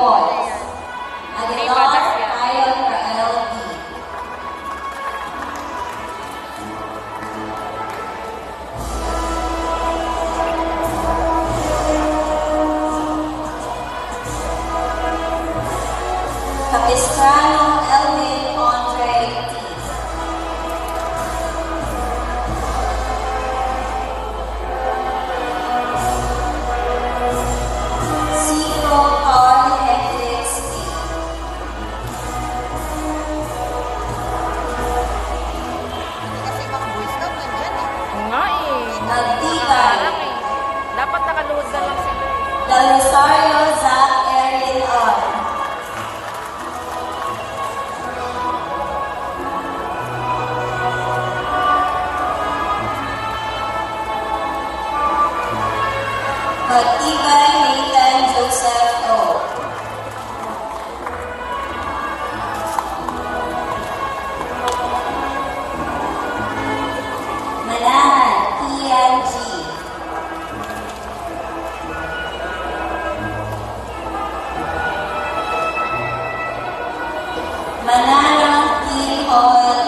points. Aguilar Kyle Rael D. Capistrano Elvin Andre T. Ciro Carl Hendricks T. Kasi mga Boy Scout nandyan eh. Oo nga eh. Nagtibay. Alam eh. Dapat nakaluhod na lang sila eh. Del Rosario Zach Erin R. Nagtibay Nathan Joseph O. Manahan Ian G. Manalo T. Hall